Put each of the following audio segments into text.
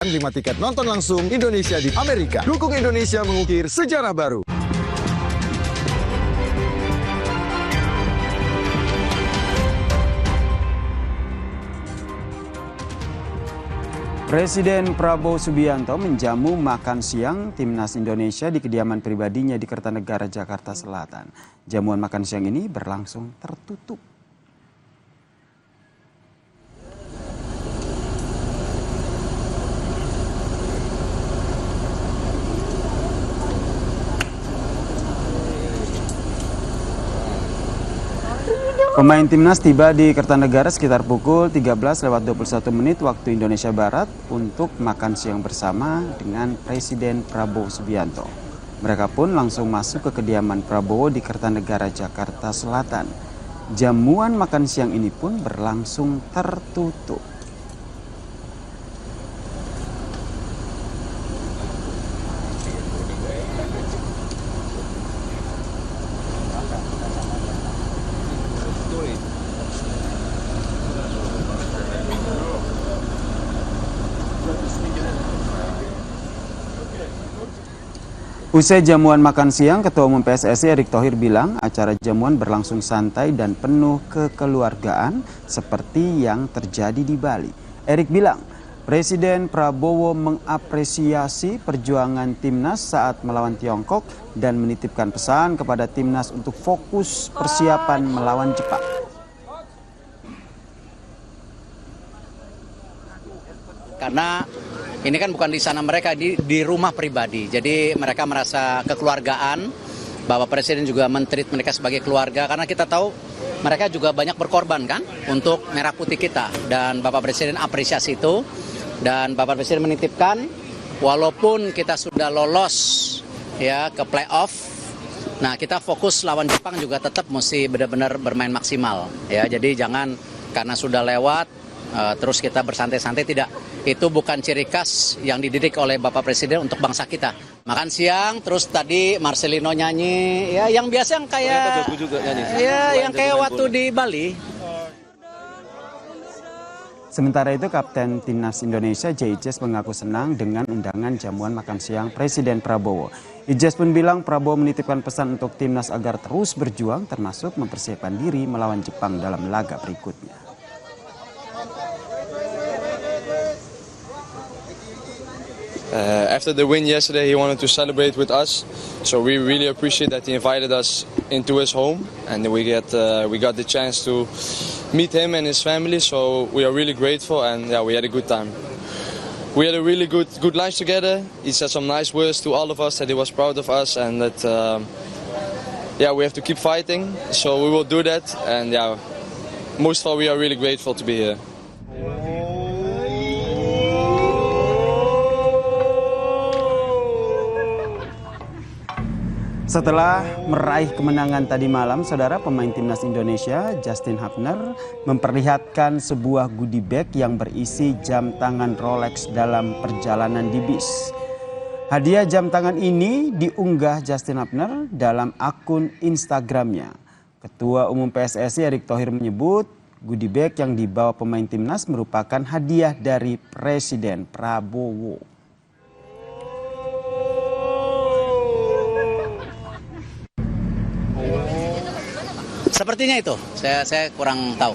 5 tiket nonton langsung Indonesia di Amerika. Dukung Indonesia mengukir sejarah baru. Presiden Prabowo Subianto menjamu makan siang Timnas Indonesia di kediaman pribadinya di Kertanegara, Jakarta Selatan. Jamuan makan siang ini berlangsung tertutup. Pemain Timnas tiba di Kertanegara sekitar pukul 13:21 waktu Indonesia Barat untuk makan siang bersama dengan Presiden Prabowo Subianto. Mereka pun langsung masuk ke kediaman Prabowo di Kertanegara, Jakarta Selatan. Jamuan makan siang ini pun berlangsung tertutup. Usai jamuan makan siang, Ketua Umum PSSI Erick Thohir bilang acara jamuan berlangsung santai dan penuh kekeluargaan seperti yang terjadi di Bali. Erick bilang, Presiden Prabowo mengapresiasi perjuangan Timnas saat melawan Tiongkok dan menitipkan pesan kepada Timnas untuk fokus persiapan melawan Jepang. Karena ini kan bukan di sana mereka, di rumah pribadi. Jadi mereka merasa kekeluargaan. Bapak Presiden juga men-treat mereka sebagai keluarga. Karena kita tahu mereka juga banyak berkorban kan untuk merah putih kita. Dan Bapak Presiden apresiasi itu. Dan Bapak Presiden menitipkan walaupun kita sudah lolos ya ke playoff. Nah kita fokus lawan Jepang juga tetap mesti benar-benar bermain maksimal. Ya, jadi jangan karena sudah lewat terus kita bersantai-santai, tidak. Itu bukan ciri khas yang dididik oleh Bapak Presiden untuk bangsa kita. Makan siang, terus tadi Marcelino nyanyi, ya yang biasa yang kayak, ya yang kayak waktu di Bali. Sementara itu, Kapten Timnas Indonesia J.J. mengaku senang dengan undangan jamuan makan siang Presiden Prabowo. J.J. pun bilang Prabowo menitipkan pesan untuk Timnas agar terus berjuang, termasuk mempersiapkan diri melawan Jepang dalam laga berikutnya. After the win yesterday, he wanted to celebrate with us, so we really appreciate that he invited us into his home, and we got the chance to meet him and his family. So we are really grateful, and yeah, we had a good time. We had a really good lunch together. He said some nice words to all of us, that he was proud of us, and that yeah, we have to keep fighting. So we will do that, and yeah, most of all, we are really grateful to be here. Setelah meraih kemenangan tadi malam, saudara, pemain Timnas Indonesia Justin Hafner memperlihatkan sebuah goodie bag yang berisi jam tangan Rolex dalam perjalanan di bis. Hadiah jam tangan ini diunggah Justin Hafner dalam akun Instagramnya. Ketua Umum PSSI Erick Thohir menyebut goodie bag yang dibawa pemain Timnas merupakan hadiah dari Presiden Prabowo. Sepertinya itu, saya kurang tahu.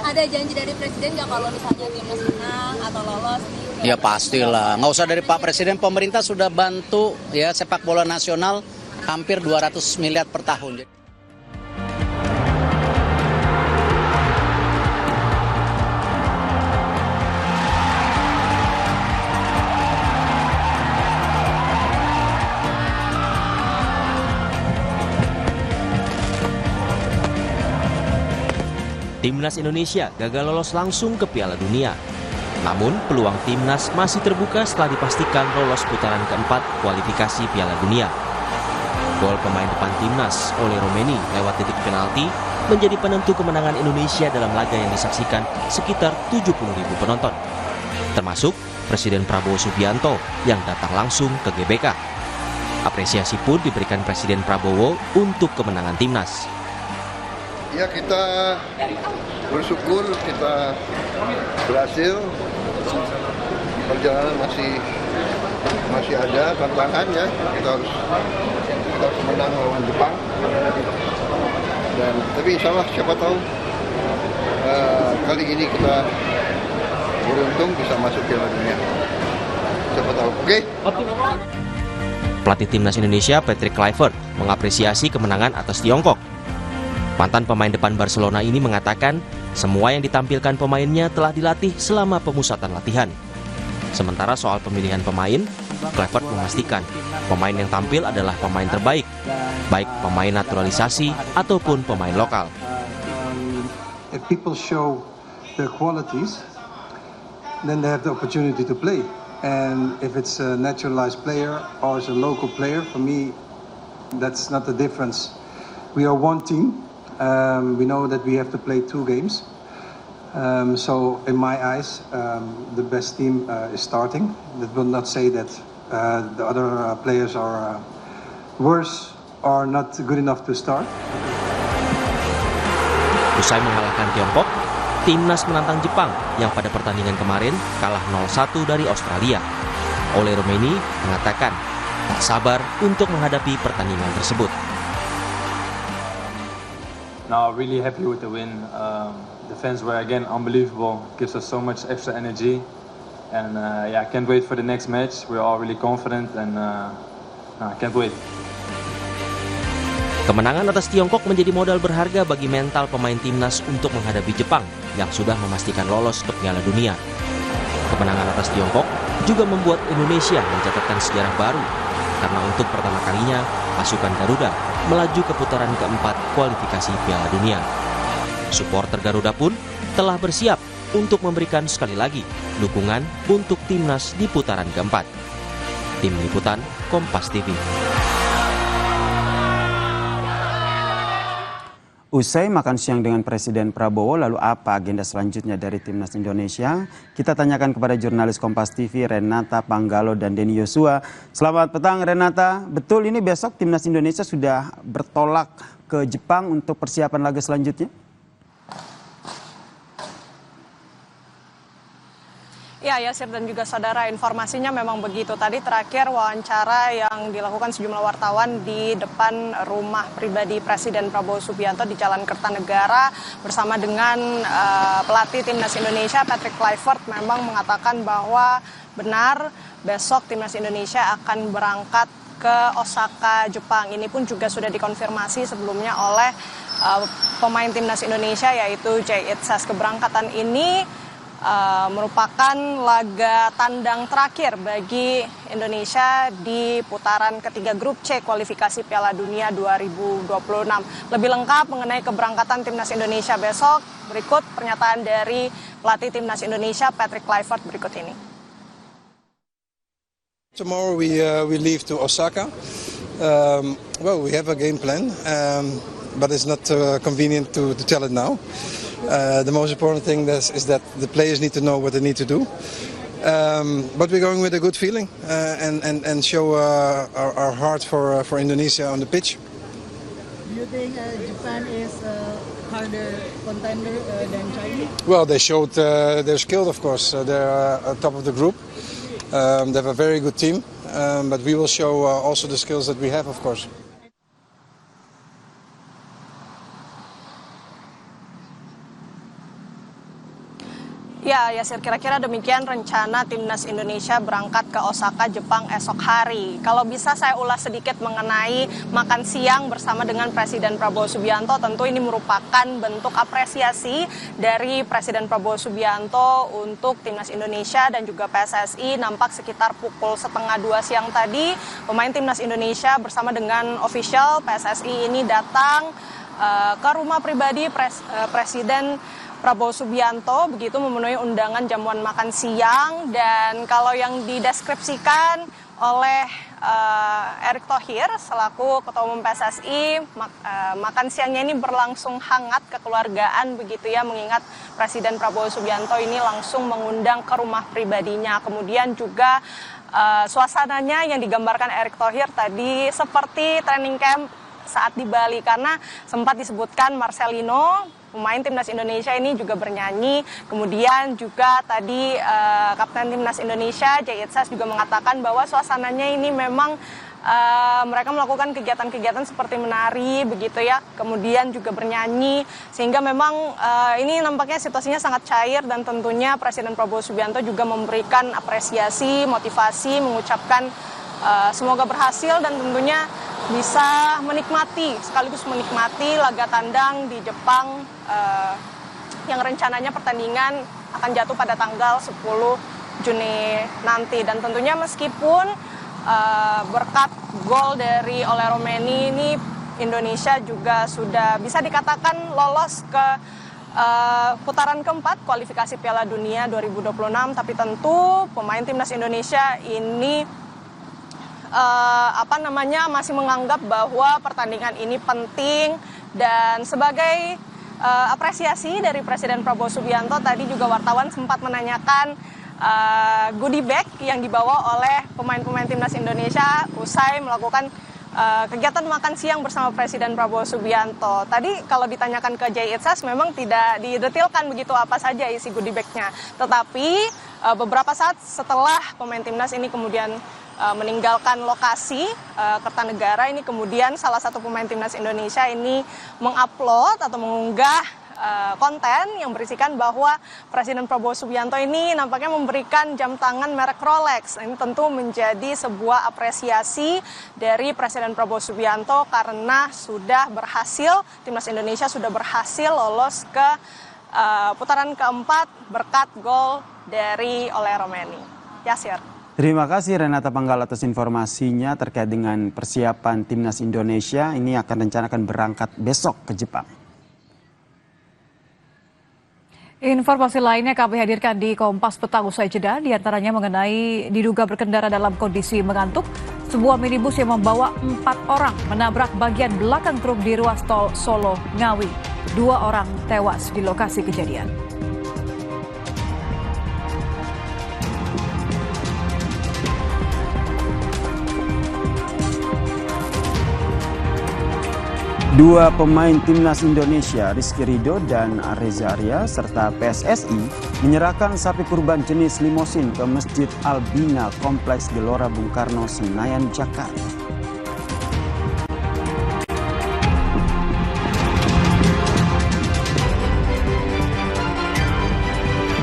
Ada janji dari Presiden nggak kalau misalnya Timnas menang atau lolos? Ya pastilah, nggak usah dari Pak Presiden, pemerintah sudah bantu ya sepak bola nasional hampir 200 miliar per tahun. Timnas Indonesia gagal lolos langsung ke Piala Dunia. Namun peluang Timnas masih terbuka setelah dipastikan lolos putaran keempat kualifikasi Piala Dunia. Gol pemain depan Timnas, Ole Romeni, lewat titik penalti menjadi penentu kemenangan Indonesia dalam laga yang disaksikan sekitar 70.000 penonton. Termasuk Presiden Prabowo Subianto yang datang langsung ke GBK. Apresiasi pun diberikan Presiden Prabowo untuk kemenangan Timnas. Ya, kita bersyukur kita berhasil perjalanan masih ada tantangan ya. Kita harus menang lawan Jepang. Tapi insya Allah siapa tahu kali ini kita beruntung bisa masuk Piala Dunia. Siapa tahu, oke? Pelatih timnas Indonesia Patrick Kluivert mengapresiasi kemenangan atas Tiongkok. Mantan pemain depan Barcelona ini mengatakan semua yang ditampilkan pemainnya telah dilatih selama pemusatan latihan. Sementara soal pemilihan pemain, Kluivert memastikan pemain yang tampil adalah pemain terbaik, baik pemain naturalisasi ataupun pemain lokal. If people show their qualities, then they have the opportunity to play. And if it's a naturalized player or it's a local player, for me, that's not the difference. We are one team. We know that we have to play 2 games. So in my eyes, the best team is starting. That will not say that the other players are worse or not good enough to start. Usai mengalahkan Tiongkok, timnas menantang Jepang yang pada pertandingan kemarin kalah 0-1 dari Australia. Ole Rumeni mengatakan tak sabar untuk menghadapi pertandingan tersebut. No, really happy with the win. The fans were again unbelievable. Gives us so much extra energy, and I can't wait for the next match. We're all really confident, and I can't wait. Kemenangan atas Tiongkok menjadi modal berharga bagi mental pemain timnas untuk menghadapi Jepang yang sudah memastikan lolos ke Piala Dunia. Kemenangan atas Tiongkok juga membuat Indonesia mencatatkan sejarah baru karena untuk pertama kalinya pasukan Garuda melaju ke putaran keempat kualifikasi Piala Dunia. Supporter Garuda pun telah bersiap untuk memberikan sekali lagi dukungan untuk timnas di putaran keempat. Tim Liputan Kompas TV. Usai makan siang dengan Presiden Prabowo, lalu apa agenda selanjutnya dari Timnas Indonesia? Kita tanyakan kepada jurnalis Kompas TV Renata Panggalo dan Denny Yosua. Selamat petang Renata, betul ini besok Timnas Indonesia sudah bertolak ke Jepang untuk persiapan laga selanjutnya? Ya, Yasir dan juga saudara, informasinya memang begitu. Tadi terakhir wawancara yang dilakukan sejumlah wartawan di depan rumah pribadi Presiden Prabowo Subianto di Jalan Kertanegara bersama dengan pelatih Timnas Indonesia Patrick Kluivert memang mengatakan bahwa benar besok Timnas Indonesia akan berangkat ke Osaka, Jepang. Ini pun juga sudah dikonfirmasi sebelumnya oleh pemain Timnas Indonesia yaitu Jay Itzas. Keberangkatan ini merupakan laga tandang terakhir bagi Indonesia di putaran ketiga grup C kualifikasi Piala Dunia 2026. Lebih lengkap mengenai keberangkatan Timnas Indonesia besok, berikut pernyataan dari pelatih Timnas Indonesia Patrick Kluivert berikut ini. Tomorrow we leave to Osaka. Well, we have a game plan, but it's not convenient to tell it now. The most important thing is that the players need to know what they need to do. But we're going with a good feeling and show our heart for Indonesia on the pitch. Do you think Japan is a harder contender than China? Well, they showed their skill, of course. They're top of the group. They have a very good team, but we will show also the skills that we have, of course. Ya, Yasir, kira-kira demikian rencana Timnas Indonesia berangkat ke Osaka, Jepang esok hari. Kalau bisa saya ulas sedikit mengenai makan siang bersama dengan Presiden Prabowo Subianto. Tentu ini merupakan bentuk apresiasi dari Presiden Prabowo Subianto untuk Timnas Indonesia dan juga PSSI. Nampak sekitar pukul 1:30 siang tadi, pemain Timnas Indonesia bersama dengan official PSSI ini datang ke rumah pribadi Presiden Prabowo Subianto, begitu memenuhi undangan jamuan makan siang. Dan kalau yang dideskripsikan oleh Erick Thohir selaku Ketua Umum PSSI, makan siangnya ini berlangsung hangat, kekeluargaan begitu ya, mengingat Presiden Prabowo Subianto ini langsung mengundang ke rumah pribadinya. Kemudian juga suasananya yang digambarkan Erick Thohir tadi seperti training camp saat di Bali, karena sempat disebutkan Marcelino, pemain timnas Indonesia ini juga bernyanyi. Kemudian juga tadi Kapten timnas Indonesia Jay Itzas juga mengatakan bahwa suasananya ini memang mereka melakukan kegiatan-kegiatan seperti menari begitu ya, kemudian juga bernyanyi, sehingga memang ini nampaknya situasinya sangat cair, dan tentunya Presiden Prabowo Subianto juga memberikan apresiasi, motivasi, mengucapkan semoga berhasil dan tentunya bisa sekaligus menikmati laga tandang di Jepang yang rencananya pertandingan akan jatuh pada tanggal 10 Juni nanti. Dan tentunya meskipun berkat gol dari Ole Romeni ini Indonesia juga sudah bisa dikatakan lolos ke putaran keempat kualifikasi Piala Dunia 2026, tapi tentu pemain timnas Indonesia ini masih menganggap bahwa pertandingan ini penting, dan sebagai apresiasi dari Presiden Prabowo Subianto, tadi juga wartawan sempat menanyakan goodie bag yang dibawa oleh pemain-pemain timnas Indonesia usai melakukan kegiatan makan siang bersama Presiden Prabowo Subianto. Tadi kalau ditanyakan ke Jay Itzas memang tidak didetilkan begitu apa saja isi goodie bag-nya. Tetapi beberapa saat setelah pemain timnas ini kemudian meninggalkan lokasi Kertanegara, ini kemudian salah satu pemain timnas Indonesia ini mengupload atau mengunggah konten yang berisikan bahwa Presiden Prabowo Subianto ini nampaknya memberikan jam tangan merek Rolex. Ini tentu menjadi sebuah apresiasi dari Presiden Prabowo Subianto karena sudah berhasil, timnas Indonesia sudah berhasil lolos ke putaran keempat berkat gol dari Ole Romeni. Yasir. Terima kasih Renata Panggal atas informasinya terkait dengan persiapan timnas Indonesia. Ini akan berangkat besok ke Jepang. Informasi lainnya kami hadirkan di Kompas Petang usai jeda, diantaranya mengenai diduga berkendara dalam kondisi mengantuk. Sebuah minibus yang membawa 4 orang menabrak bagian belakang truk di ruas tol Solo Ngawi. 2 orang tewas di lokasi kejadian. Dua pemain timnas Indonesia, Rizky Ridho dan Reza Arya, serta PSSI menyerahkan sapi kurban jenis limosin ke Masjid Al-Bina Kompleks Gelora Bung Karno, Senayan, Jakarta.